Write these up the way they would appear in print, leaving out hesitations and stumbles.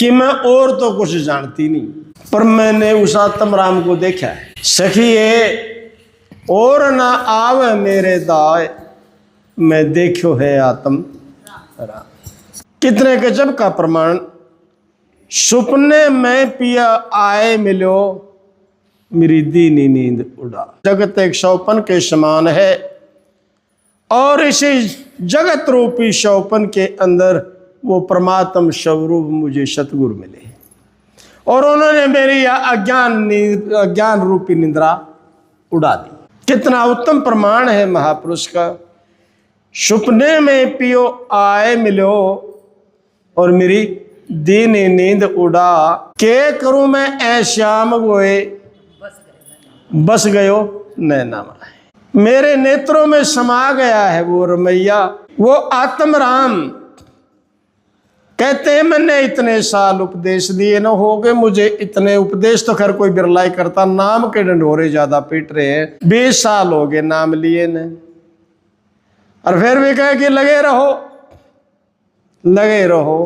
कि मैं और तो कुछ जानती नहीं, पर मैंने उस आत्म राम को देखा है। सखिए और ना आवे मेरे दाय, मैं देखो है आत्म राम। कितने गजब का प्रमाण। सुपने में पिया आए मिलो, मेरी दीनी नींद उड़ा। जगत एक शौपन के समान है और इसी जगत रूपी शौपन के अंदर वो परमात्म स्वरूप मुझे सतगुरु मिले और उन्होंने मेरी अज्ञान रूपी निद्रा उड़ा दी। कितना उत्तम प्रमाण है महापुरुष का। सुपने में पियो आए मिलो और मेरी दीनी नींद उड़ा। के करूं मैं ऐ श्याम गोए, बस गयो नैना माए। मेरे नेत्रों में समा गया है वो रमैया, वो आत्म राम। कहते हैं मैंने इतने साल उपदेश दिए न हो गए मुझे इतने उपदेश, तो खैर कोई बिरला ही करता, नाम के डंडोरे ज्यादा पीट रहे हैं। 20 साल हो गए नाम लिए ने, और फिर भी कहे कि लगे रहो लगे रहो।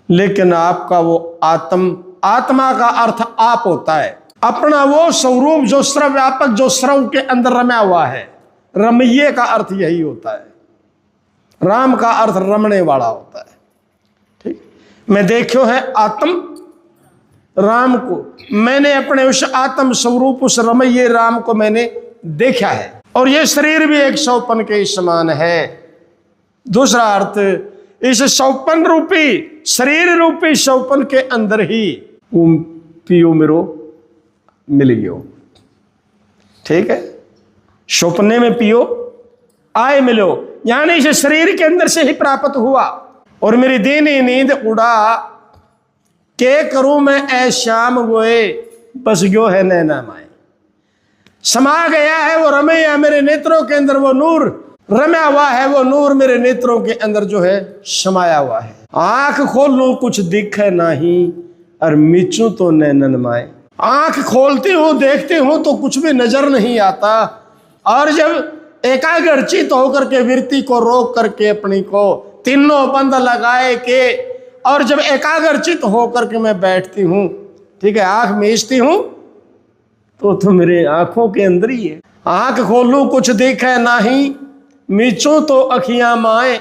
लेकिन आपका वो आत्मा का अर्थ आप होता है, अपना वो स्वरूप जो सर्वव्यापक, जो सर्व के अंदर रमा हुआ है। रमैये का अर्थ यही होता है, राम का अर्थ रमने वाला होता है। ठीक, मैं देखो है आत्म राम को, मैंने अपने उस आत्म स्वरूप उस रमैये राम को मैंने देखा है। और ये शरीर भी एक शौपन के समान है। दूसरा अर्थ, इस शौपन रूपी शरीर रूपी शौपन के अंदर ही वो पियो मेरो मिल गयो। ठीक है, सपने में पियो आए मिलो, यानी इस शरीर के अंदर से ही प्राप्त हुआ। और मेरी दीनी नींद उड़ा, के करूं मैं ऐ श्याम गोए, बस गयो है नैना माए। समा गया है वो रमैया मेरे नेत्रों के अंदर, वो नूर रमा हुआ है, वो नूर मेरे नेत्रों के अंदर जो है समाया हुआ है। आंख खोल लूं कुछ दिखे नहीं, और मीचू तो नैनन माए। आंख खोलती हूं देखती हूं तो कुछ भी नजर नहीं आता, और जब एकाग्रचित होकर के वृत्ति को रोक करके अपनी को तीनों बंद लगाए के, और जब एकाग्रचित होकर के मैं बैठती हूं, ठीक है, आंख मीचती हूं तो मेरे आंखों के अंदर ही है। आंख खोलूं कुछ दिखे नहीं, मीचू तो अखियां माए।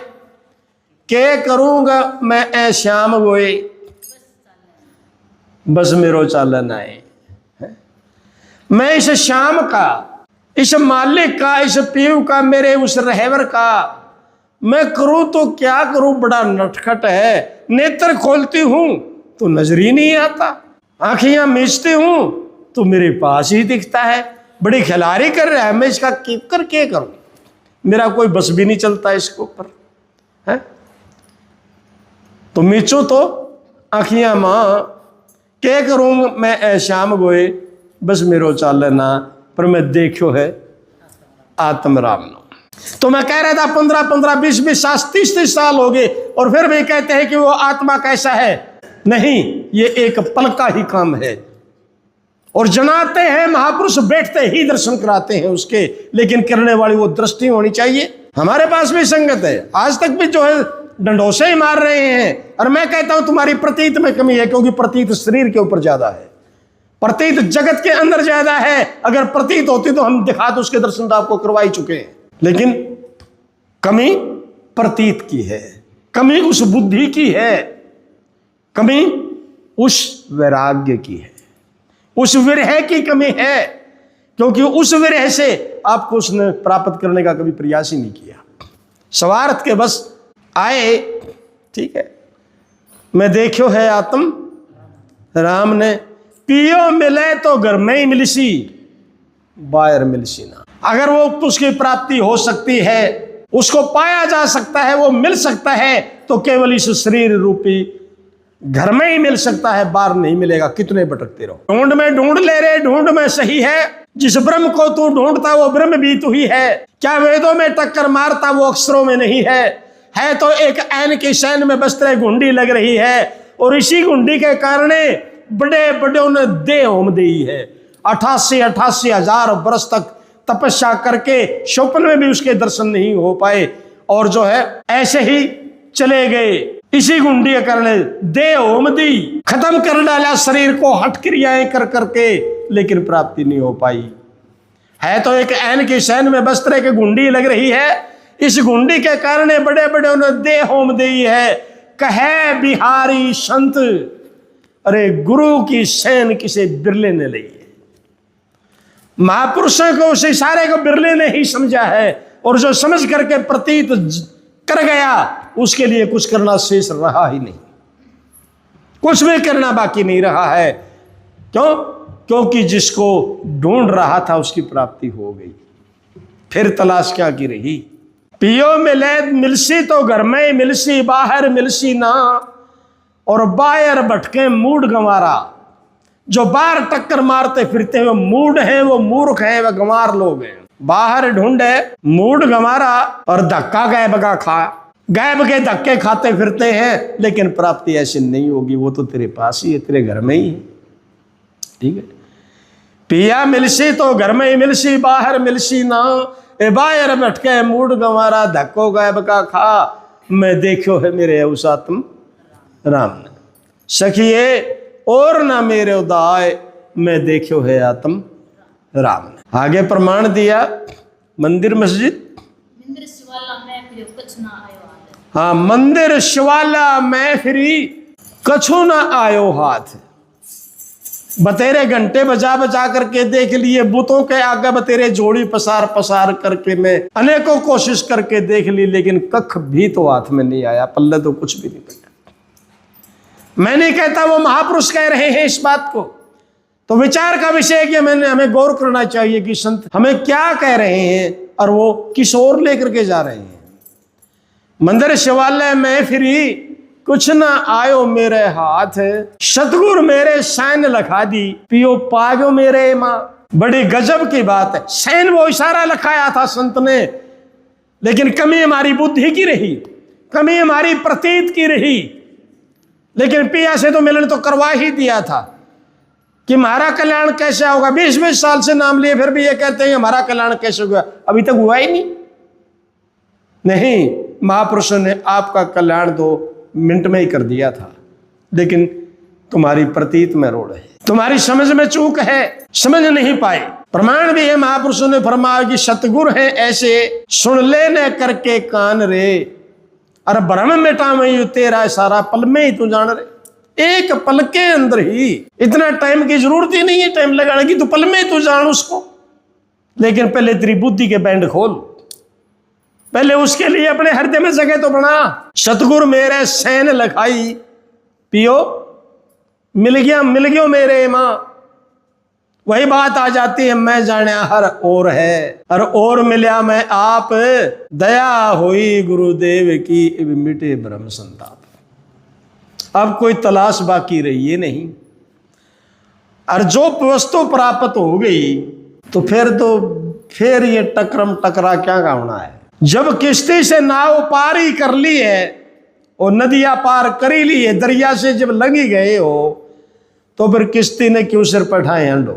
के करूंगा मैं ऐ श्याम गोए, बस मेरो चालन आए। मैं इस श्याम का, इस मालिक का, इस पीव का, मेरे उस रहवर का मैं करूं तो क्या करूं, बड़ा नटखट है। नेत्र खोलती हूं तो नजर ही नहीं आता, आंखियां मीचती हूं तो मेरे पास ही दिखता है। बड़ी खिलाड़ी कर रहा है, मैं इसका कर के करूं, मेरा कोई बस भी नहीं चलता इसके ऊपर है। तो मीचो तो आंखियां मां, क्या करूं मैं ऐ श्याम गोए, बस मेरो चालना, पर मैं देखो है आत्म राम नो। तो मैं कह रहा था 15-15, 20-20 साल, 30-30 साल हो गए, और फिर भी कहते हैं कि वो आत्मा कैसा है। नहीं, ये एक पल का ही काम है। और जनाते हैं महापुरुष, बैठते ही दर्शन कराते हैं उसके, लेकिन करने वाली वो दृष्टि होनी चाहिए। हमारे पास भी संगत है, आज तक भी जो है डंडोसे ही मार रहे हैं। और मैं कहता हूं तुम्हारी प्रतीत में कमी है, क्योंकि प्रतीत शरीर के ऊपर ज्यादा है, प्रतीत जगत के अंदर ज्यादा है। अगर प्रतीत होती तो हम दिखा तो उसके दर्शन तो आपको करवा ही चुके हैं, लेकिन कमी प्रतीत की है, कमी उस बुद्धि की है, कमी उस वैराग्य की है, उस विरह की कमी है। क्योंकि उस विरह से आपको उसने प्राप्त करने का कभी प्रयास ही नहीं किया, स्वार्थ के बस आए। ठीक है, मैं देखो है आत्म राम ने, पियो मिले तो घर में ही मिलसी, बाहर मिलसी ना। अगर वो उसकी प्राप्ति हो सकती है, उसको पाया जा सकता है, वो मिल सकता है, तो केवल इस शरीर रूपी घर में ही मिल सकता है, बाहर नहीं मिलेगा। कितने भटकते रहो, ढूंढ में ढूंढ ले रे, ढूंढ में सही है। जिस ब्रह्म को तू ढूंढता वो ब्रह्म भी तू ही है। क्या वेदों में टक्कर मारता वो अक्षरों में नहीं है तो एक ऐन की शैन में बस्त्रे घुंडी लग रही है, और इसी घुंडी के कारण बड़े बड़े उन्हें देह होम दी है। 88 हजार बरस तक तपस्या करके स्वप्न में भी उसके दर्शन नहीं हो पाए, और जो है ऐसे ही चले गए। इसी गुंडी करने दे होम दी, खत्म कर डाला शरीर को हठ क्रियाएं कर करके, लेकिन प्राप्ति नहीं हो पाई। है तो एक ऐन की सैन में बस्त्रे की गुंडी लग रही है, इस गुंडी के कारण बड़े बड़े उन्हें दे होम दी है। कहे बिहारी संत, अरे गुरु की सैन किसे बिरले ने ली है। महापुरुषों को उस इशारे को बिरले ने ही समझा है, और जो समझ करके प्रतीत कर गया उसके लिए कुछ करना शेष रहा ही नहीं, कुछ भी करना बाकी नहीं रहा है। क्यों? क्योंकि जिसको ढूंढ रहा था उसकी प्राप्ति हो गई, फिर तलाश क्या की रही। पियो मिले मिलसी तो घर में मिलसी, बाहर मिलसी ना, और बाहर भटके मूड गंवारा। जो बाहर टक्कर मारते फिरते हैं वो मूड है, वो मूर्ख है, वो गंवार लोग हैं। बाहर ढूंढे मूड गंवारा, और धक्का गैब का खा, गैब के धक्के खाते फिरते हैं, लेकिन प्राप्ति ऐसी नहीं होगी। वो तो तेरे पास ही है, तेरे घर में ही है। ठीक है, पिया मिलसी तो घर में ही मिलसी, बाहर मिलसी ना, ए बाहर भटके मूड गंवारा, धक्को गैब का खा, मैं देखो है मेरे उसात्म राम ने। सखिए और ना मेरे उदाय, मैं देखो है आत्म राम ने। आगे प्रमाण दिया मंदिर मस्जिद, मंदिर शिवाला में फिर कुछ ना आयो हाथ। हाँ, मंदिर शिवाला में फिरी कछु ना आयो हाथ। बतेरे घंटे बजा बजा करके देख लिए, बुतों के आगे बतेरे जोड़ी पसार पसार करके मैं अनेकों कोशिश करके देख ली, लेकिन कख भी तो हाथ में नहीं आया, पल्ले तो कुछ भी नहीं पड़ा। मैं नहीं कहता, वो महापुरुष कह रहे हैं इस बात को, तो विचार का विषय है कि हमें गौर करना चाहिए कि संत हमें क्या कह रहे हैं और वो किस ओर लेकर के जा रहे हैं। मंदिर शिवालय में फिरी कुछ ना आयो मेरे हाथ, सतगुरु मेरे सैन लखा दी, पियो पागो मेरे माँ। बड़ी गजब की बात है, सैन वो इशारा लखाया था संत ने, लेकिन कमी हमारी बुद्धि की रही, कमी हमारी प्रतीत की रही। लेकिन पिया से तो मिलन तो करवा ही दिया था कि हमारा कल्याण कैसे होगा। 20-20 साल से नाम लिए फिर भी ये कहते हैं हमारा कल्याण कैसे हुआ, अभी तक हुआ ही नहीं। महापुरुषों ने आपका कल्याण तो मिनट में ही कर दिया था, लेकिन तुम्हारी प्रतीत में रोड़ है, तुम्हारी समझ में चूक है, समझ नहीं पाए। प्रमाण भी है, महापुरुषों ने फरमाया कि सतगुरु है ऐसे, सुन ले न करके कान रे, अरे ब्रह्म मिटा में तेरा सारा पल में ही तू जान रहे। एक पल के अंदर ही, इतना टाइम की जरूरत ही नहीं है टाइम लगाने की, तो पल में तू जान उसको। लेकिन पहले तेरी बुद्धि के बैंड खोल, पहले उसके लिए अपने हृदय में जगह तो बना। सतगुरु मेरे सैन लखाई, पियो मिल गया मेरे माँ। वही बात आ जाती है, मैं जाने हर और है, और मिल्या मैं आप, दया हुई गुरुदेव की, मिटे ब्रह्म संताप। अब कोई तलाश बाकी रही है नहीं, और जो वस्तु प्राप्त हो गई तो फिर ये टकरम टकरा क्या होना है। जब किश्ती से नाव पारी कर ली है और नदियां पार करी ली है, दरिया से जब लगी गए हो, तो फिर किश्ती ने क्यों सिर पर ठाए अंडो,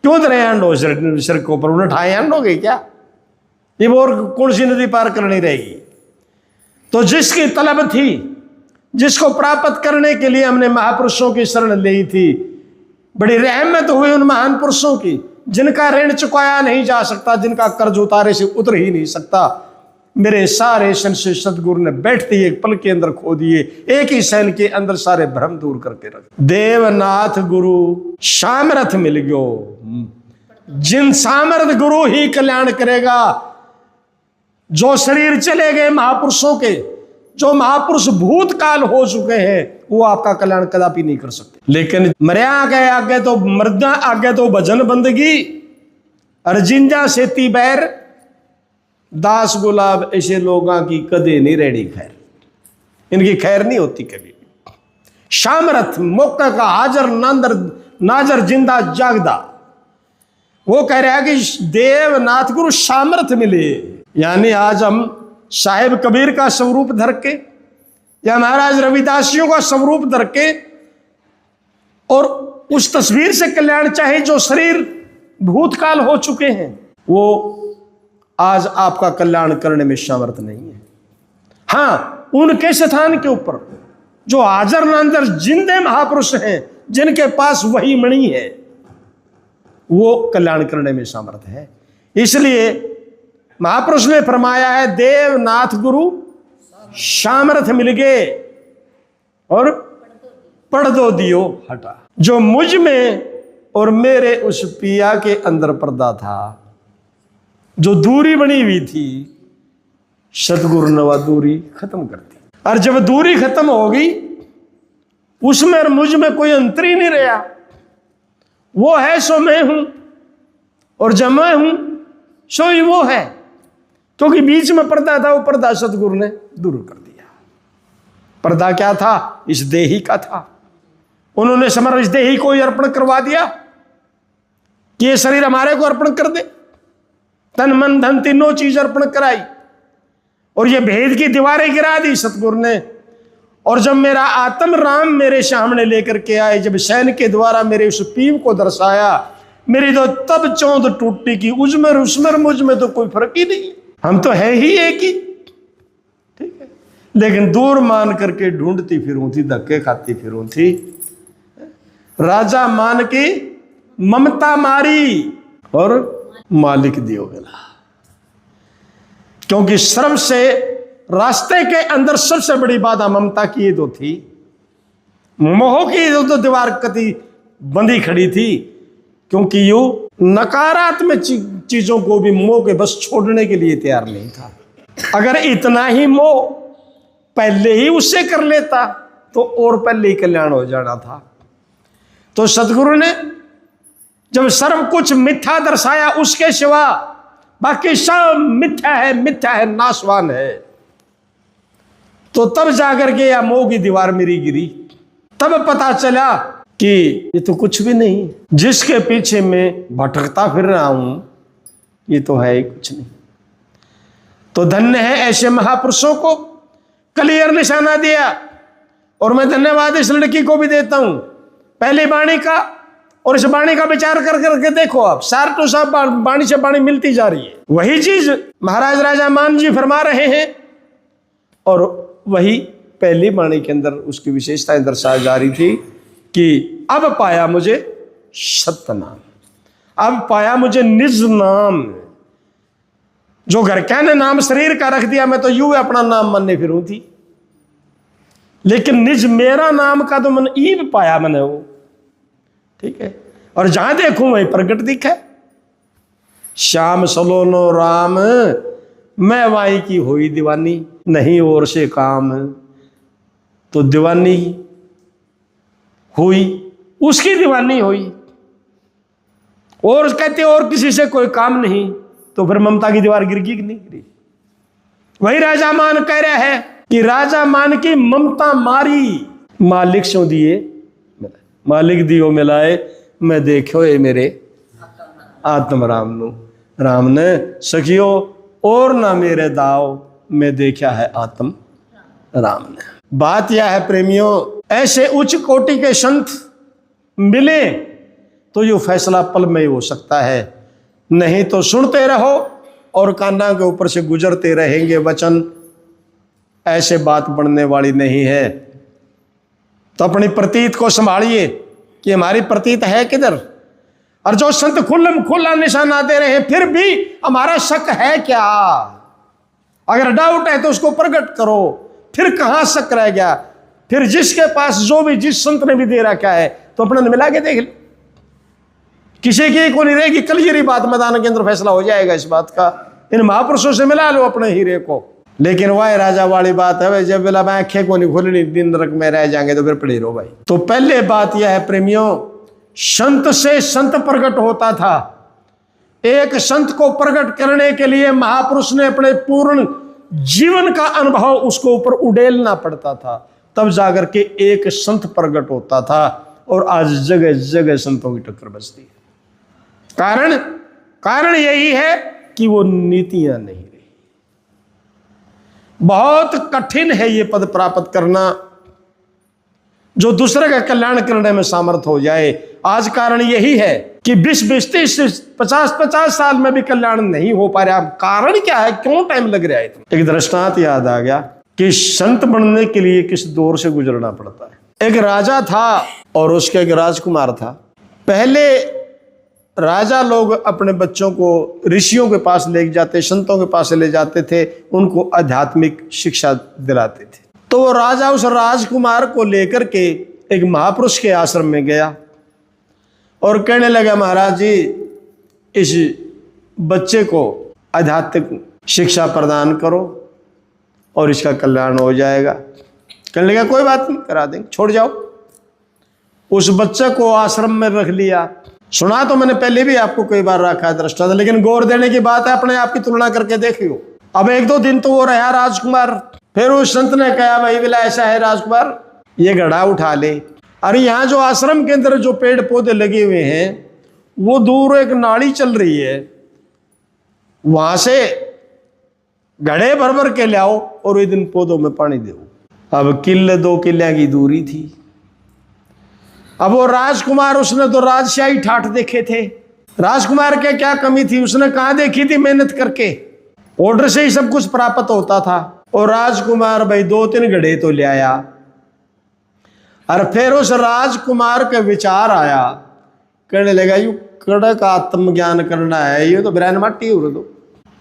क्यों तरह अंडो सिर के ऊपर, उन्हें ठाए अंडोगे क्या? ये और कौन सी नदी पार करनी रहेगी? तो जिसकी तलब थी, जिसको प्राप्त करने के लिए हमने महापुरुषों की शरण ली थी, बड़ी रहमत हुई उन महान पुरुषों की, जिनका ऋण चुकाया नहीं जा सकता, जिनका कर्ज उतारे से उतर ही नहीं सकता। मेरे सारे संशय सतगुरु ने बैठते ही एक पल के अंदर खो दिए, एक ही सैन के अंदर सारे भ्रम दूर करके रख। देवनाथ गुरु सामर्थ मिल गयो, जिन सामर्थ गुरु ही कल्याण करेगा। जो शरीर चले गए महापुरुषों के, जो महापुरुष भूतकाल हो चुके हैं, वो आपका कल्याण कदापि नहीं कर सकते। लेकिन मर्या गए आगे तो मर्दा आगे तो भजन बंदगी, अर्जिंजा सेती बैर, दास गुलाब ऐसे लोगों की कदे नहीं रेडी खैर, इनकी खैर नहीं होती कभी। सामर्थ मौका का हाजर नाजर जिंदा जागदा, वो कह रहा है कि देवनाथ गुरु सामर्थ मिले। यानी आज हम साहेब कबीर का स्वरूप धर के या महाराज रविदासियों का स्वरूप धर के और उस तस्वीर से कल्याण चाहे, जो शरीर भूतकाल हो चुके हैं, वो आज आपका कल्याण करने में सामर्थ नहीं है। हाँ, उनके स्थान के ऊपर जो हाजर नांदर जिंदे महापुरुष हैं, जिनके पास वही मणि है, वो कल्याण करने में सामर्थ है। इसलिए महापुरुष ने फरमाया है, देवनाथ गुरु सामर्थ मिल गए और पढ़ दो दियो हटा। जो मुझ में और मेरे उस पिया के अंदर पर्दा था, जो दूरी बनी हुई थी, सतगुरु ने वह दूरी खत्म कर दी। और जब दूरी खत्म हो गई, उसमें और मुझ में कोई अंतर ही नहीं रहा। वो है सो मैं हूं, और जब मैं हूं सो ही वो है। क्योंकि बीच में पर्दा था, वो पर्दा सतगुरु ने दूर कर दिया। पर्दा क्या था? इस देही का था। उन्होंने समर्थ इस देही को ही अर्पण करवा दिया कि ये शरीर हमारे को अर्पण कर दे। तन मन धन तीनों चीज अर्पण कराई, और ये भेद की दीवारें गिरा दी सतगुरु ने। और जब मेरा आत्म राम मेरे सामने लेकर के आए, जब सैन के द्वारा मेरे उस पीव को दर्शाया, मेरी तो तब चौंध टूटी कि उसमें मुझ में तो कोई फर्क ही नहीं, हम तो है ही एक ही, ठीक है। लेकिन दूर मान करके ढूंढती फिरूं थी, धक्के खाती फिरूं थी। राजा मान की ममता मारी और मालिक दियो मिला। क्योंकि सर्व से रास्ते के अंदर सबसे बड़ी बात ममता की तो थी, मोह की तो दीवार कति बंधी खड़ी थी। क्योंकि यू नकारात्मक चीजों को भी मोह के बस छोड़ने के लिए तैयार नहीं था। अगर इतना ही मोह पहले ही उससे कर लेता तो और पहले ही कल्याण हो जाना था। तो सतगुरु ने जब सर्व कुछ मिथ्या दर्शाया, उसके सिवा बाकी सब मिथ्या है, नाशवान है, तो तब जाकर के या मोह की दीवार मेरी गिरी। तब पता चला कि ये तो कुछ भी नहीं, जिसके पीछे मैं भटकता फिर रहा हूं, ये तो है ही कुछ नहीं। तो धन्य है ऐसे महापुरुषों को क्लियर निशाना दिया। और मैं धन्यवाद इस लड़की को भी देता हूं, पहली वाणी का और इस वाणी का विचार कर करके देखो। आप सार टू सार वाणी से वाणी मिलती जा रही है। वही चीज महाराज राजा मान जी फरमा रहे हैं, और वही पहली वाणी के अंदर उसकी विशेषताएं दर्शाई जा रही थी कि अब पाया मुझे सत्य नाम, अब पाया मुझे निज नाम। जो घर क्या ने नाम शरीर का रख दिया, मैं तो यूं अपना नाम मानने फिरूं थी, लेकिन निज मेरा नाम का तो मन ईब पाया मैंने वो, ठीक है। और जहां देखूं वही प्रकट दिखे। श्याम सलोनो राम, मैं वाई की हुई दीवानी, नहीं और से काम। तो दीवानी हुई, उसकी दीवानी हुई, और कहते और किसी से कोई काम नहीं, तो फिर ममता की दीवार गिर गई कि नहीं गिरी? वही राजा मान कह रहा है कि राजा मान की ममता मारी, मालिक सो दिए मालिक दियो मिलाए, मैं देखो ये मेरे आत्म राम नु। राम ने सखियो और ना मेरे दाव, मैं देखा है आत्म राम ने। बात यह है प्रेमियों, ऐसे उच्च कोटि के संत मिले तो ये फैसला पल में ही हो सकता है, नहीं तो सुनते रहो और कान्हा के ऊपर से गुजरते रहेंगे वचन। ऐसे बात बनने वाली नहीं है। तो अपनी प्रतीत को संभालिए कि हमारी प्रतीत है किधर। और जो संत खुल्लम खुल्ला निशाना दे रहे हैं, फिर भी हमारा शक है क्या? अगर डाउट है तो उसको प्रकट करो। फिर कहां शक रह गया? फिर जिसके पास जो भी जिस संत ने भी दे रखा है तो अपने मिला के देख ले, किसी की को नहीं रहेगी। कल ये बात मैदान के अंदर फैसला हो जाएगा इस बात का। इन महापुरुषों से मिला लो अपने हीरे को। लेकिन वह राजा वाली बात है भाई, जब बोला मैं आंखें को नहीं खोलनी, दिन नरक में रह जाएंगे तो फिर पड़ी रहो भाई। तो पहले बात यह है प्रेमियों, संत से संत प्रकट होता था। एक संत को प्रकट करने के लिए महापुरुष ने अपने पूर्ण जीवन का अनुभव उसको ऊपर उड़ेलना पड़ता था, तब जाकर के एक संत प्रकट होता था। और आज जगह जगह संतों की टक्कर बजती है। कारण यही है कि वो नीतियां नहीं रही। बहुत कठिन है ये पद प्राप्त करना जो दूसरे का कल्याण करने में सामर्थ हो जाए। आज कारण यही है कि 20-20, 30, 50-50 साल में भी कल्याण नहीं हो पा रहा। कारण क्या है? क्यों टाइम लग रहा है? एक दृष्टांत याद आ गया कि संत बनने के लिए किस दौर से गुजरना पड़ता है। एक राजा था और उसका एक राजकुमार था। पहले राजा लोग अपने बच्चों को ऋषियों के पास ले जाते, संतों के पास ले जाते थे, उनको आध्यात्मिक शिक्षा दिलाते थे। तो वो राजा उस राजकुमार को लेकर के एक महापुरुष के आश्रम में गया और कहने लगा, महाराज जी, इस बच्चे को आध्यात्मिक शिक्षा प्रदान करो और इसका कल्याण हो जाएगा। कहने लगा, कोई बात नहीं, करा देंगे, छोड़ जाओ। उस बच्चे को आश्रम में रख लिया। सुना तो मैंने पहले भी आपको कई बार रखा है दृष्टांत, लेकिन गौर देने की बात है, अपने आप की तुलना करके देखियो। अब 1-2 दिन तो वो रहा राजकुमार। फिर उस संत ने कहा, भाई बिला ऐसा है राजकुमार, ये घड़ा उठा ले। अरे यहाँ जो आश्रम के अंदर जो पेड़ पौधे लगे हुए हैं, वो दूर एक नाली चल रही है, वहां से घड़े भर भर के ले आओ और एक दिन पौधों में पानी दो। अब 1-2 किले की दूरी थी। अब वो राजकुमार, उसने तो राजशाही ठाठ देखे थे। राजकुमार के क्या कमी थी, उसने कहाँ देखी थी, मेहनत करके ऑर्डर से ही सब कुछ प्राप्त होता था। और राजकुमार भाई 2-3 घड़े तो ले आया। और फिर उस राजकुमार का विचार आया, कहने लगा, यू कड़क आत्मज्ञान करना है, ये तो ब्रैन माटी हो दो,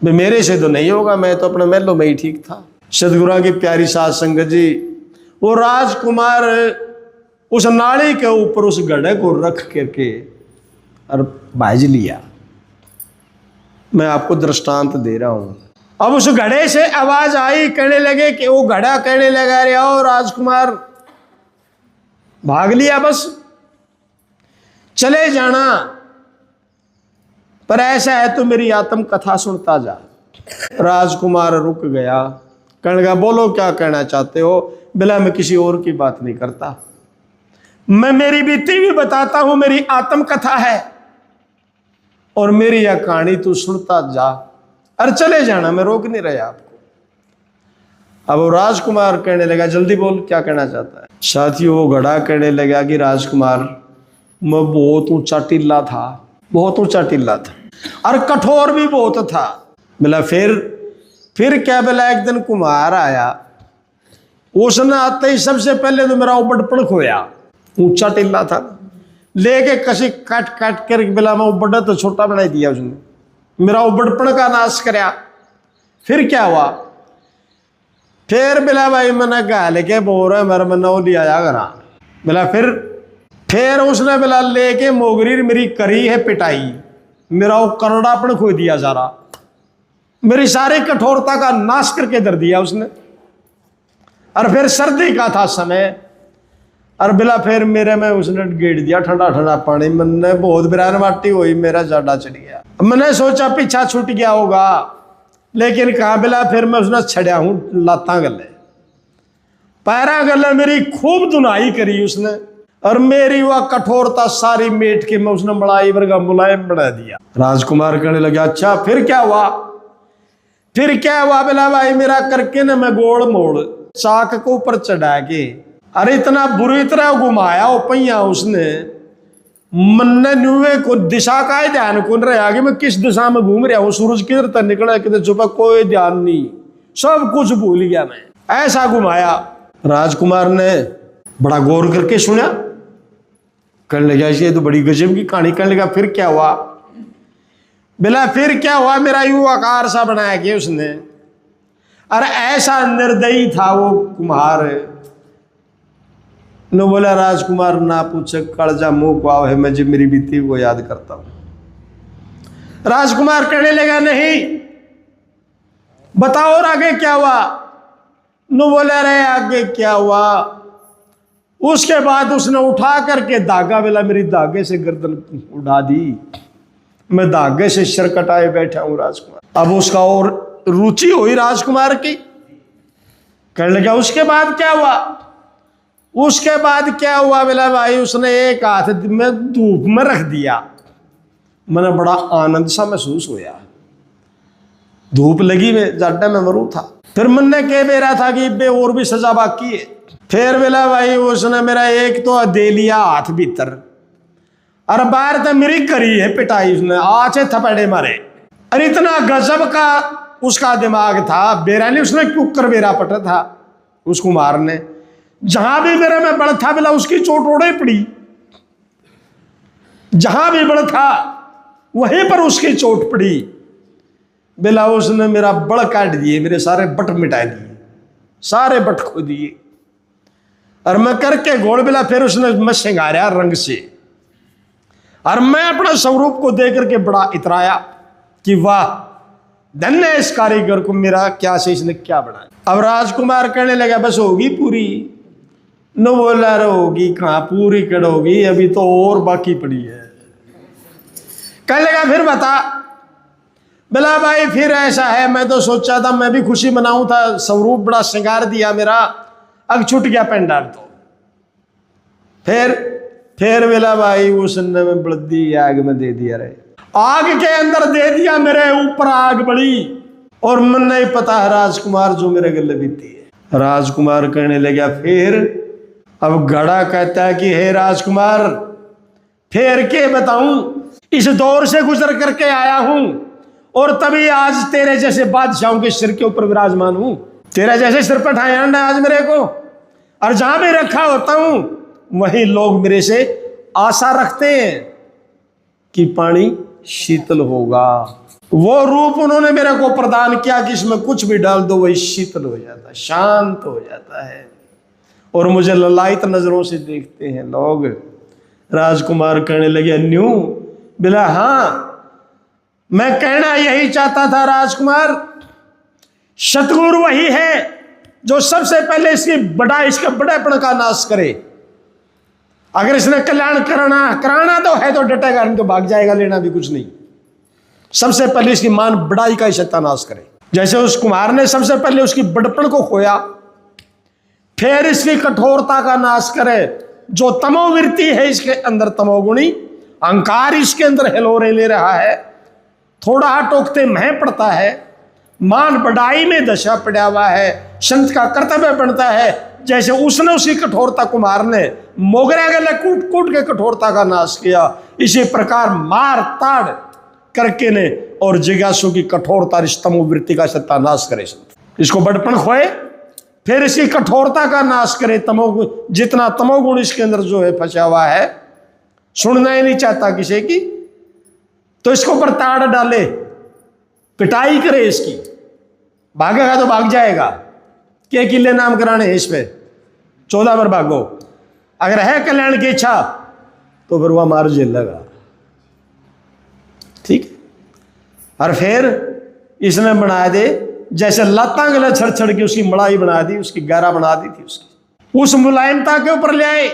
मेरे से तो नहीं होगा, मैं तो अपने महलों में ही ठीक था। सदगुरु की प्यारी साध संगत जी, वो राजकुमार उस नाली के ऊपर उस घड़े को रख करके और भाज लिया। मैं आपको दृष्टांत दे रहा हूं। अब उस घड़े से आवाज आई, कहने लगे कि वो घड़ा कहने लगा, रे आओ राजकुमार, भाग लिया, बस चले जाना, पर ऐसा है तो मेरी आत्म कथा सुनता जा। राजकुमार रुक गया, कहने लगा, बोलो क्या कहना चाहते हो। बिला मैं किसी और की बात नहीं करता, मैं मेरी बीती भी बताता हूं, मेरी आत्म कथा है और मेरी यह कहानी तू सुनता जा, अरे चले जाना, मैं रोक नहीं रहा आपको। अब वो राजकुमार कहने लगा, जल्दी बोल क्या कहना चाहता है। साथियों, वो घड़ा कहने लगा कि राजकुमार, मैं बहुत ऊंचा टिल्ला था, बहुत ऊंचा टिल्ला था और कठोर भी बहुत था। बोला फिर क्या। बोला एक दिन कुम्हार आया, उसने आते ही सबसे पहले तो मेरा उबड़पड़ खोया, ऊंचा टिल्ला था, लेके कसी काट काट कर बोला मैं उबड़ा तो छोटा बना दिया उसने, मेरा उबड़पड़ का नाश कराया। फिर क्या हुआ, फिर बोला भाई मैंने कहा लेके बोल रहा मेरा मना वो लिया जा करा। बोला फिर उसने बोला लेके मोगरी मेरी करी है पिटाई, मेरा वो करड़ापन खो दिया सारा, मेरी सारी कठोरता का नाश करके धर दिया उसने। और फिर सर्दी का था समय, और बिला फिर मेरे में उसने गेड़ दिया ठंडा ठंडा पानी, मैंने बहुत बिरान माटी हुई, मेरा जाडा चढ़ गया। मैंने सोचा पीछा छूट गया होगा, लेकिन कहा बिला फिर मैं उसने छड़िया हूं लाता गले, पैरा गले मेरी खूब धुनाई करी उसने, और मेरी वह कठोरता सारी मेट के मैं उसने मलाई वर्गा मुलायम बना दिया। राजकुमार कहने लगा, अच्छा फिर क्या हुआ। फिर क्या हुआ बोला, भाई मेरा करके ना मैं गोड़ मोड़ चाक को ऊपर चढ़ा के, अरे इतना बुरी तरह घुमाया वो पहिया उसने, मन नुए को दिशा का ही ध्यान कौन रहा आगे मैं किस दिशा में घूम रहा हूँ, सूरज किधर तक निकला किधर छुपा, कोई ध्यान नहीं, सब कुछ भूल गया मैं, ऐसा घुमाया। राजकुमार ने बड़ा गौर करके सुना, कहने लगा ये तो बड़ी गजब की कहानी। कहने लगा फिर क्या हुआ। बोला फिर क्या हुआ, मेरा यूं आकार सा बनाया कि उसने, अरे ऐसा निर्दयी था वो कुम्हार। नो बोला राजकुमार ना पूछे कड़जा मुंह को आओ है, मैं जब मेरी बीती को याद करता हूं। राजकुमार कहने लगा नहीं बताओ और आगे क्या हुआ। नो बोला रे आगे क्या हुआ। उसके बाद उसने उठा करके धागा, बोला मेरी धागे से गर्दन उड़ा दी, मैं धागे से सिर कटाए बैठा हूं राजकुमार। अब उसका और रुचि हुई राजकुमार की, कहने लगा उसके बाद क्या हुआ। उसके बाद क्या हुआ बोला भाई उसने एक हाथ में धूप में रख दिया, मैंने बड़ा आनंद सा महसूस होया, धूप लगी में जाडा में मरू था। फिर मन ने कह बेरा था कि बे और भी सजा बाकी है। फिर बोला भाई उसने मेरा एक तो दे लिया हाथ भीतर, और बाहर तो मेरी करी है पिटाई उसने, आचे थपेड़े मारे। अरे इतना गजब का उसका दिमाग था, बेरा नहीं उसने क्यों कर बेरा पटा था। उस कुमार ने। जहां भी मेरे में बल था बोला उसकी चोट ओढ़े पड़ी, जहां भी बल था वहीं पर उसकी चोट पड़ी। बोला उसने मेरा बल काट दिए, मेरे सारे बट मिटा दिए, सारे बट खो दिए। और मैं करके घोड़ बिला फिर उसने मैं सिंगारा रंग से, और मैं अपना स्वरूप को देख करके बड़ा इतराया कि वाह धन्य है इस कारीगर को, मेरा क्या से इसने क्या बनाया। अब राजकुमार कहने लगा बस होगी पूरी। न बोला रे होगी कहां पूरी कड़ होगी, अभी तो और बाकी पड़ी है। कहने लगा फिर बता। बोला भाई फिर ऐसा है, मैं तो सोचा था मैं भी खुशी मनाऊं था, स्वरूप बड़ा श्रृंगार दिया मेरा, अब छूट गया पेंडाल। तो फिर बोला भाई उसने में बलदी आग में दे दिया रे, आग के अंदर दे दिया, मेरे ऊपर आग बड़ी और मन नहीं पता है राजकुमार जो मेरे गले बीती है। राजकुमार कहने लगा फिर। अब घड़ा कहता है कि हे राजकुमार फिर के बताऊं, इस दौर से गुजर करके आया हूं और तभी आज तेरे जैसे बादशाहों के सिर के ऊपर विराजमान हूं। तेरे जैसे सिर पर ठाया आज मेरे को, और जहां भी रखा होता हूं वहीं लोग मेरे से आशा रखते हैं कि पानी शीतल होगा। वो रूप उन्होंने मेरे को प्रदान किया कि इसमें कुछ भी डाल दो वही शीतल हो जाता है, शांत हो जाता है, और मुझे ललायत नजरों से देखते हैं लोग। राजकुमार कहने लगे न्यू। बोला हाँ मैं कहना यही चाहता था राजकुमार, सतगुरु वही है जो सबसे पहले इसके बड़ेपन का नाश करे। अगर इसने कल्याण कराना तो है तो डटेगा, नहीं तो भाग जाएगा, लेना भी कुछ नहीं। सबसे पहले इसकी मान बड़ाई का ही सत्यानाश करे। जैसे उस कुमार ने सबसे पहले उसकी बड़पन को खोया, फिर इसकी कठोरता का नाश करे। जो तमोवृत्ति है इसके अंदर, तमोगुणी अहंकार इसके अंदर हिलोरे ले रहा है, थोड़ा टोकते मह पड़ता है, मान बढ़ाई में दशा पड़ा हुआ है, संत का कर्तव्य बनता है। जैसे उसने उसकी कठोरता, कुमार ने मोगरा गले कूट कूट के कठोरता का नाश किया, इसी प्रकार मार ताड़ करके ने और जिज्ञासु की कठोरता तमोवृत्ति का सत्यानाश करे। इसको बड़पन खोए, फिर इसकी कठोरता का नाश करे। जितना तमोगुण इसके अंदर जो है फंसा हुआ है, सुनना ही नहीं चाहता किसी की, तो इसको ऊपर ताड़ डाले, पिटाई करे इसकी। भागेगा तो भाग जाएगा, के किले नाम कराने हैं इस पे, 14 बार भागो। अगर है कल्याण की इच्छा तो फिर वह मार जेल लगा, ठीक। और फिर इसने बना दे जैसे लाता गले छड़ छड़ के उसकी मड़ाई बना दी, उसकी गहरा बना दी थी, उसकी उस मुलायमता के ऊपर ले आए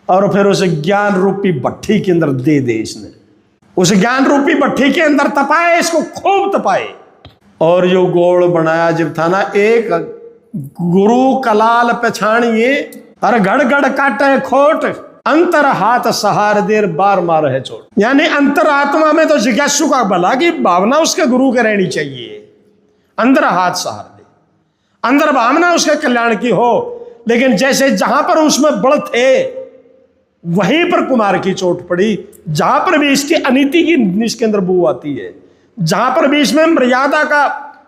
और फिर उसे ज्ञान रूपी भट्ठी के अंदर दे दे। इसने उस ज्ञान रूपी भट्ठी के अंदर तपाए, इसको खूब तपाए। और जो गोल बनाया जब था ना, एक गुरु कलाल पछाणिए और गड़ गड़ काटे खोट, अंतर हाथ सहार देर बार मार है चोट। यानी अंतर आत्मा में तो जिज्ञासु का भला की भावना उसके गुरु के रहनी चाहिए, अंदर हाथ सहार दे, अंदर भावना उसके कल्याण की हो। लेकिन जैसे जहां पर उसमें बल थे वहीं पर कुमार की चोट पड़ी। जहां पर भी इसकी अनीति की इसके अंदर बू आती है, जहां पर भी इसमें मर्यादा का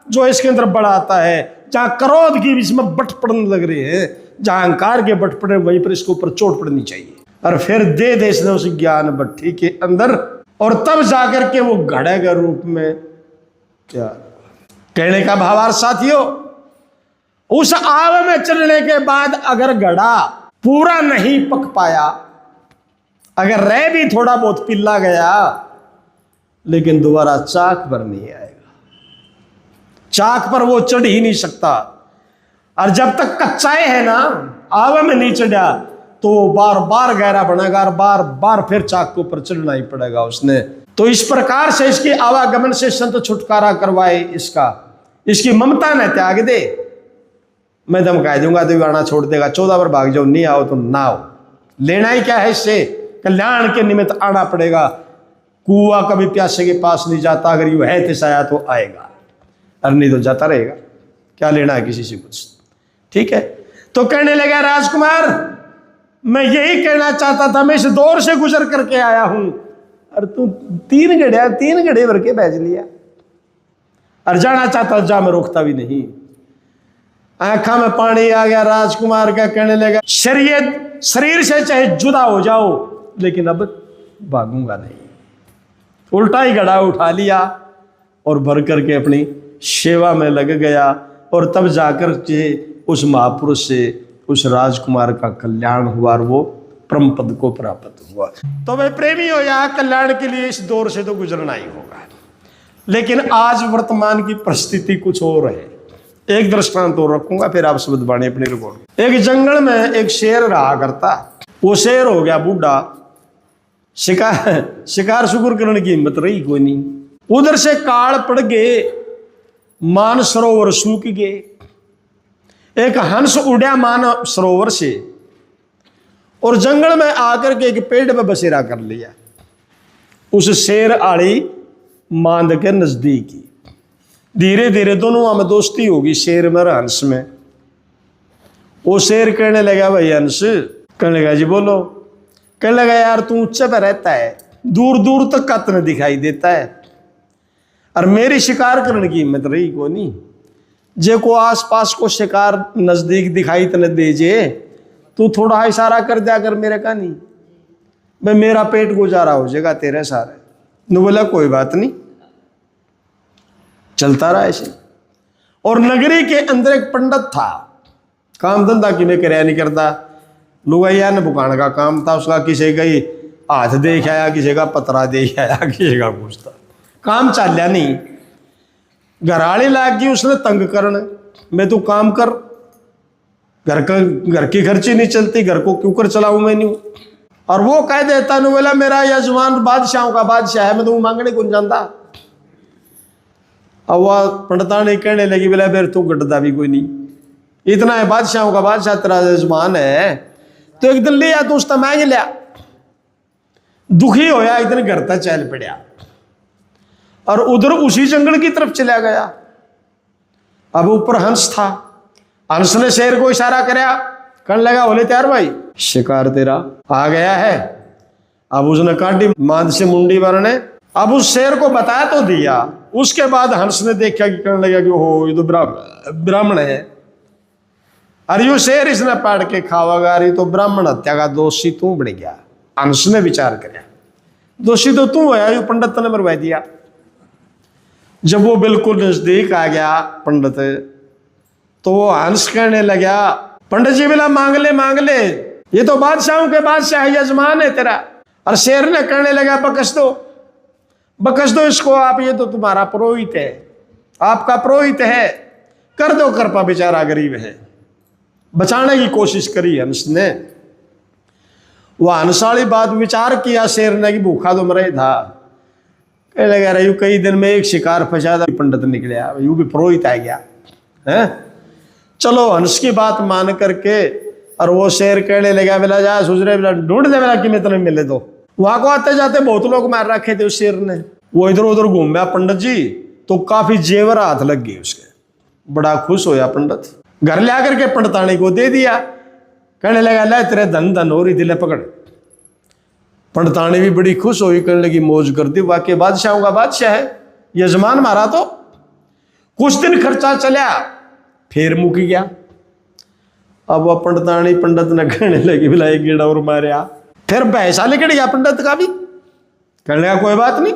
जो इसके अंदर बल आता है, जहां क्रोध की इसमें बट पड़ने लग रही है, जहां अहंकार के बट पड़े, वहीं पर इसके ऊपर चोट पड़नी चाहिए। और फिर दे दे इसने उस ज्ञान भट्ठी के अंदर, और तब जाकर के वो घड़े के रूप में क्या कहने का भावार्थ साथियों, उस आव में चलने के बाद अगर घड़ा पूरा नहीं पक पाया, अगर रह भी थोड़ा बहुत पिल्ला गया, लेकिन दोबारा चाक पर नहीं आएगा, चाक पर वो चढ़ ही नहीं सकता। और जब तक कच्चाए है ना, आवा में नहीं चढ़ा, तो बार बार गहरा बनेगा और बार बार फिर चाक के ऊपर चढ़ना ही पड़ेगा उसने। तो इस प्रकार से इसके आवागमन से संत छुटकारा करवाए, इसकी ममता न त्याग दे। मैं धमका दूंगा तो आना छोड़ देगा, 14 बार भाग जाओ, नहीं आओ तो ना आओ, लेना ही क्या है इससे, कल्याण के निमित्त आना पड़ेगा। कुआ कभी प्यासे के पास नहीं जाता, अगर यू है तिसाया तो आएगा, और नहीं तो जाता रहेगा, क्या लेना है किसी से कुछ, ठीक है। तो कहने लगा राजकुमार मैं यही कहना चाहता था, मैं इस दौर से गुजर करके आया हूं, और तू 3 घड़े भर के भेज लिया, और जाना चाहता जा, मैं रोकता भी नहीं। आंखा में पानी आ गया राजकुमार का, कहने लगा शरीर से चाहे जुदा हो जाओ लेकिन अब भागूंगा नहीं। उल्टा ही घड़ा उठा लिया और भर करके अपनी सेवा में लग गया। और तब जाकर के उस महापुरुष से उस राजकुमार का कल्याण हुआ और वो परम पद को प्राप्त हुआ। तो वे प्रेमी हो, यहाँ कल्याण के लिए इस दौर से तो गुजरना ही होगा। लेकिन आज वर्तमान की परिस्थिति कुछ और है। एक दृष्टांत तो रखूंगा, फिर आप शब्द बाणी अपनी रिकॉर्ड। एक जंगल में एक शेर रहा करता। वो शेर हो गया बूढ़ा, शिकार शुक्र करने की हिम्मत रही कोई नहीं। उधर से काल पड़ गए, मान सरोवर सूख गए। एक हंस उड़ा मान सरोवर से और जंगल में आकर के एक पेड़ पे बसेरा कर लिया। उस शेर आड़ी मांद के नजदीक ही धीरे धीरे दोनों में दोस्ती होगी, शेर में और हंस में। वो शेर कहने लगा, भाई हंस, कहने लगा जी बोलो। कहने लगा, यार तू ऊंचे पे रहता है, दूर दूर तक का तने दिखाई देता है, और मेरी शिकार करने की हिम्मत रही को नहीं। जे को आसपास को शिकार नजदीक दिखाई तने दे जे, तू थोड़ा इशारा कर दिया कर मेरे का नहीं, मैं मेरा पेट गुजारा हो जाएगा तेरे सारे। नु बोला कोई बात नहीं। चलता रहा ऐसे। और नगरी के अंदर एक पंडित था, काम धंधा कि मैं कराया नहीं करता, लुगाइया ने बुकान का काम था उसका। किसी का ही हाथ देख आया, किसी का पतरा देख आया, किसी का कुछ था, काम चलिया नहीं। घराली लाग गई उसने तंग करने, मैं तू काम कर, घर की खर्ची नहीं चलती, घर को क्यों कर चलाऊं मैं नहीं। और वो कह देता नु बोला, मेरा यजमान बादशाहों का बादशाह है, मैं तो मांगने को जानता। अब वह पंडितानी कहने लगी, बोला फिर तू गड्ढा भी कोई नहीं, इतना है बादशाहों का बादशाह तेरा यजमान है, तो एक दिन लिया तो उसका मांग लिया। दुखी होया एक दिन घर तक चल पड़ा और उधर उसी जंगल की तरफ चला गया। अब ऊपर हंस था, हंस ने शेर को इशारा कराया, कहने लगा, बोले तैयार भाई, शिकार तेरा आ गया है। अब उसने काटी मांद से मुंडी भरने। अब उस शेर को बताया तो दिया। उसके बाद हंस ने देखा कि कहने लगा कि हो ये तो ब्राह्मण है, अरे यो शेर इसने पाड़ के खावागा, अरे तो ब्राह्मण हत्या का दोषी तू बन गया। हंस ने विचार कराया, दोषी तो तू है, यो पंडित ने मरवा दिया। जब वो बिल्कुल नजदीक आ गया पंडित, तो वो हंस कहने लगा, पंडित जी बोला मांग ले, ये तो बादशाहों के बादशाह यजमान है तेरा। और शेर ने कहने लगा, बकस दो इसको आप, ये तो तुम्हारा पुरोहित है, आपका पुरोहित है, कर दो कृपा, बेचारा गरीब है। बचाने की कोशिश करी हंस ने। वह हंसाली बात विचार किया शेर ने कि भूखा तो मरे था। कहने लगा, रही कई दिन में एक शिकार फंसा था, पंडित निकला, यू भी पुरोहित आ गया है। चलो हंस की बात मान करके, और वो शेर कहने लगा, बोला जा सुजरे ढूंढ दे, बोला कि मैं तुम्हें मिले दो। वहां को आते जाते बहुत लोग मार रखे थे उस शेर ने। वो इधर उधर घूम गया पंडित जी, तो काफी जेवर हाथ लग गए उसके। बड़ा खुश होया पंडित, घर ले आकर के पंडितानी को दे दिया। कहने लगा, ले तेरे धन हो रही दिले पकड़। पंडितानी भी बड़ी खुश हुई, कहने लगी मौज कर दी, वाकई बादशाहों का बादशाह है यजमान मारा। तो कुछ दिन खर्चा चला, फिर मुक गया। अब वह पंडितानी पंडित ने कहने लगी, बोला एक गेड़ा और मारिया, फिर पैसा निकल गया पंडित का भी। कहने लगा कोई बात नहीं।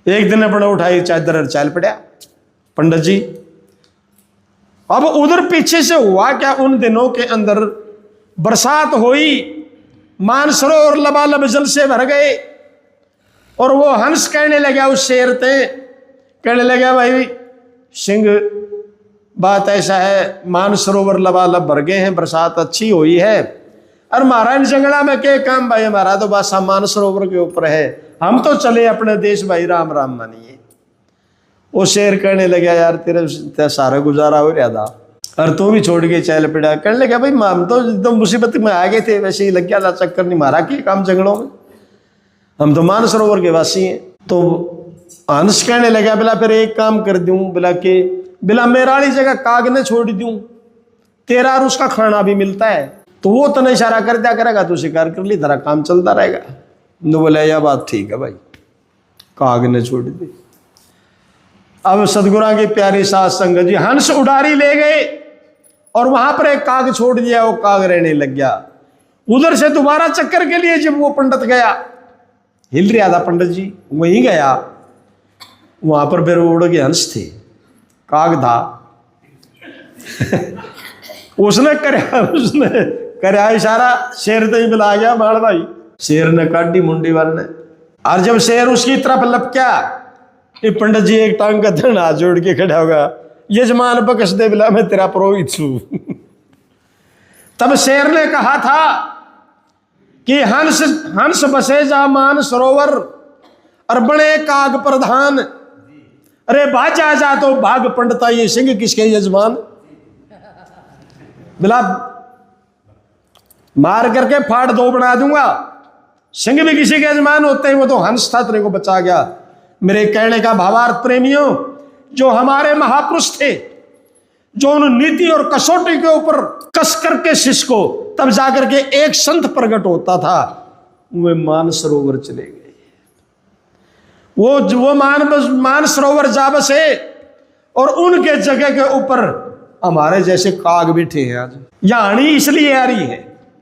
एक दिन अपना उठाई चादर चल पड़ा पंडित जी। अब उधर पीछे से हुआ क्या, उन दिनों के अंदर बरसात हुई, मानसरोवर लबालब जल से भर गए। और वो हंस कहने लगा उस शेर ते, कहने लगा, भाई सिंह बात ऐसा है, मानसरोवर लबालब भर गए हैं, बरसात अच्छी हुई है, और महाराज जंगला में क्या काम भाई, हमारा तो बादशाह मानसरोवर के ऊपर है, हम तो चले अपने देश भाई, राम राम मानिए। वो शेर कहने लगा, यार तेरे सारा गुजारा हो रहा था और तू भी छोड़ के चल पड़ा। कहने लगा, भाई हम तो एकदम मुसीबत में आ गए थे, वैसे ही लग गया था चक्कर, नहीं मारा के काम जंगलों में, हम तो मानसरोवर के वासी हैं। तो हंस कहने लगा, बोला फिर एक काम कर दूं, बोला मेरा वाली जगह काग ने छोड़ दूं, तेरा और उसका खाना भी मिलता है, तो वो तने इशारा कर दिया करेगा, तू शिकार कर ली, तेरा काम चलता रहेगा। तो बोला यह बात ठीक है भाई, काग ने छोड़ दी। अब सदगुरु की प्यारी सात संगत जी हंस उड़ारी ले गए और वहां पर एक काग छोड़ दिया, वो काग रहने लग गया। उधर से दोबारा चक्कर के लिए जब वो पंडित गया, हिल रहा था पंडित जी, वहीं गया, वहां पर फिर उड़ के हंस थे, काग था। उसने करया इशारा, शेर तो ही बुला गया मार भाई। शेर ने काटी मुंडी वाल ने, और जब शेर उसकी तरफ लपका, ये पंडित जी एक टांग का धन हाथ जोड़ के खड़ा होगा, यजमान बकस दे बिला मैं तेरा पुरोहित हूं। तब शेर ने कहा था कि हंस हंस बसे जा मान सरोवर और बने काग प्रधान, अरे बाजा जा तो भाग पंडिता, ये सिंह किसके यजमान। बिला मार करके फाड़ दो बना दूंगा, सिंह भी किसी के यजमान होते हैं, वो तो हंस था, तेरे को बचा गया। मेरे कहने का भावार्थ प्रेमियों, जो हमारे महापुरुष थे, जो उन नीति और कसौटी के ऊपर कस करके शिष्य को तब जाकर के एक संत प्रकट होता था, वे मानसरोवर चले गए। वो मानसरोवर जा बसे और उनके जगह के ऊपर हमारे जैसे काग बैठे हैं। आज यहानी इसलिए आ रही है,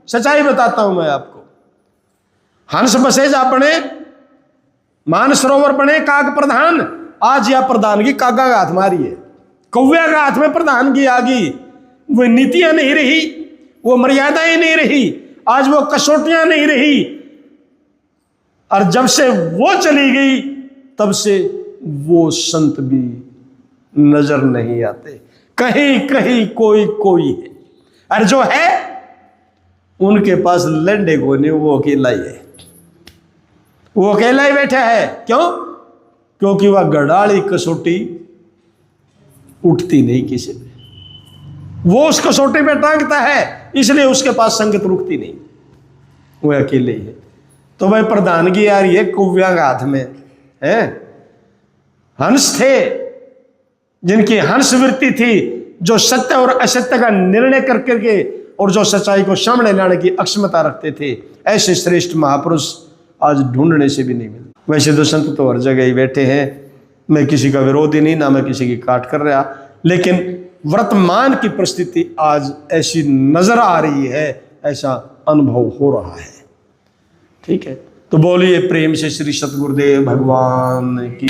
सच्चाई बताता हूं मैं आपको। हंस बसे जा बने मानसरोवर बने काग प्रधान, आज यह प्रधान की कागा का हाथ मारी है, कौवे का हाथ में प्रधान की आ गई। वो नीतियां नहीं रही, वो मर्यादाएं नहीं रही, आज वो कसौटियां नहीं रही, और जब से वो चली गई तब से वो संत भी नजर नहीं आते। कहीं कहीं कोई कोई है, और जो है उनके पास लंडे को नहीं, वो अकेला ही है, वो अकेला ही बैठा है। क्यों? क्योंकि वह गड़ाली कसौटी उठती नहीं किसी पे, वो उस कसौटी पे टांगता है, इसलिए उसके पास संगत रुकती नहीं, वो अकेले ही है। तो भाई प्रधानगी आ रही है कौव्या का हाथ में है। हंस थे जिनकी हंस वृत्ति थी, जो सत्य और असत्य का निर्णय कर करके और जो सच्चाई को सामने लाने की अक्षमता रखते थे, ऐसे श्रेष्ठ महापुरुष आज ढूंढने से भी नहीं मिलते। वैसे तो संत तो हर जगह ही बैठे हैं, मैं किसी का विरोधी नहीं, ना मैं किसी की काट कर रहा, लेकिन वर्तमान की परिस्थिति आज ऐसी नजर आ रही है, ऐसा अनुभव हो रहा है। ठीक है, तो बोलिए प्रेम से श्री सतगुरुदेव भगवान की।